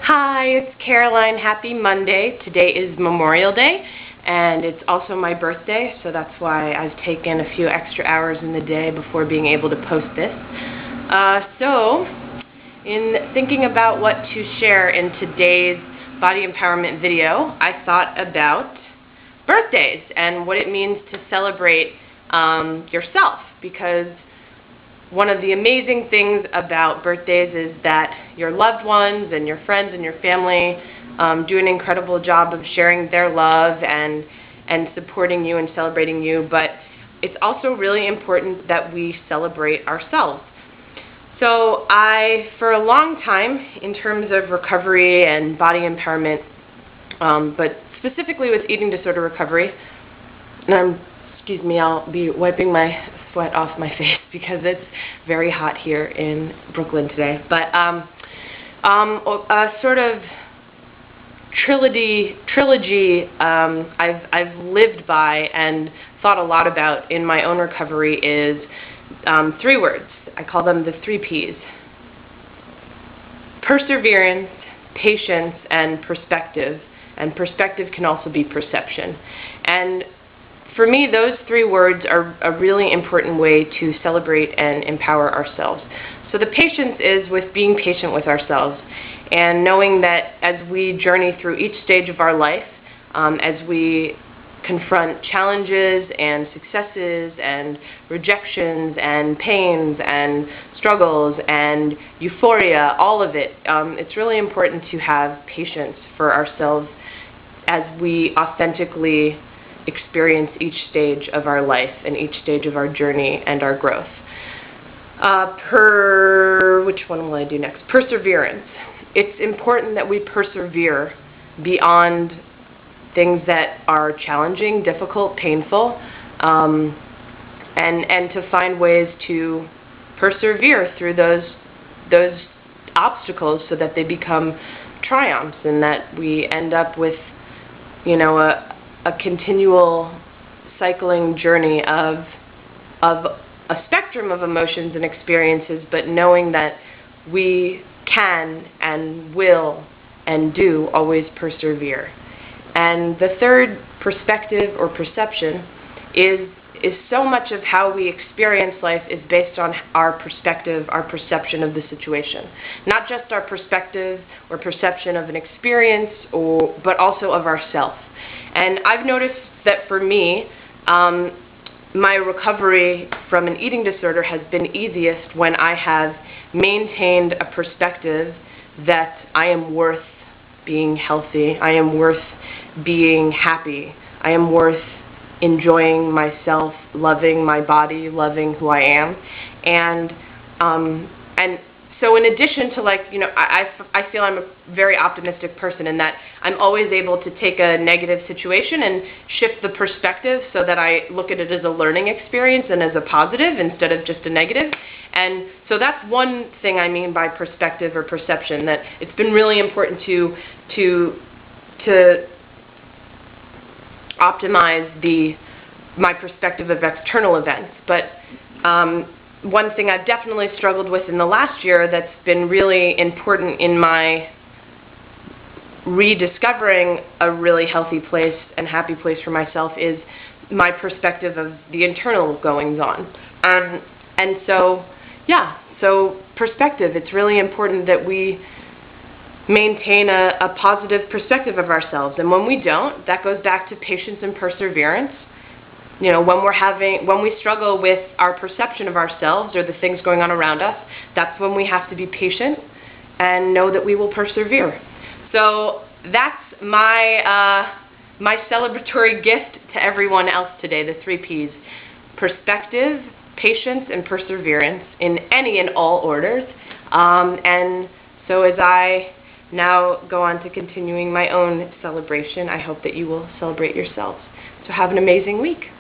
Hi, it's Caroline. Happy Monday. Today is Memorial Day, and it's also my birthday, so that's why I've taken a few extra hours in the day before being able to post this. So, in thinking about what to share in today's body empowerment video, I thought about birthdays and what it means to celebrate yourself, because one of the amazing things about birthdays is that your loved ones and your friends and your family do an incredible job of sharing their love and supporting you and celebrating you, but it's also really important that we celebrate ourselves. So for a long time, in terms of recovery and body empowerment, but specifically with eating disorder recovery, and excuse me, I'll be wiping my sweat off my face because it's very hot here in Brooklyn today. But a sort of trilogy I've lived by and thought a lot about in my own recovery is 3 words. I call them the 3 Ps: perseverance, patience, and perspective. And perspective can also be perception. And for me, those 3 words are a really important way to celebrate and empower ourselves. So the patience is with being patient with ourselves and knowing that as we journey through each stage of our life, as we confront challenges and successes and rejections and pains and struggles and euphoria, all of it, it's really important to have patience for ourselves as we authentically experience each stage of our life and each stage of our journey and our growth. Which one will I do next? Perseverance. It's important that we persevere beyond things that are challenging, difficult, painful, and to find ways to persevere through those obstacles so that they become triumphs and that we end up with, a continual cycling journey of a spectrum of emotions and experiences, but knowing that we can and will and do always persevere. And the third, perspective or perception, is so much of how we experience life is based on our perspective, our perception of the situation. Not just our perspective or perception of an experience, but also of ourself. And I've noticed that for me, my recovery from an eating disorder has been easiest when I have maintained a perspective that I am worth being healthy, I am worth being happy, I am worth enjoying myself, loving my body, loving who I am. And so in addition to I feel I'm a very optimistic person in that I'm always able to take a negative situation and shift the perspective so that I look at it as a learning experience and as a positive instead of just a negative. And so that's one thing I mean by perspective or perception, that it's been really important to optimize my perspective of external events. But one thing I've definitely struggled with in the last year that's been really important in my rediscovering a really healthy place and happy place for myself is my perspective of the internal goings-on. And so, so perspective, it's really important that we maintain a positive perspective of ourselves. And when we don't, that goes back to patience and perseverance. When we struggle with our perception of ourselves or the things going on around us, that's when we have to be patient and know that we will persevere. So that's my celebratory gift to everyone else today, the 3 Ps: perspective, patience, and perseverance in any and all orders. And so as I now go on to continuing my own celebration, I hope that you will celebrate yourselves. So have an amazing week.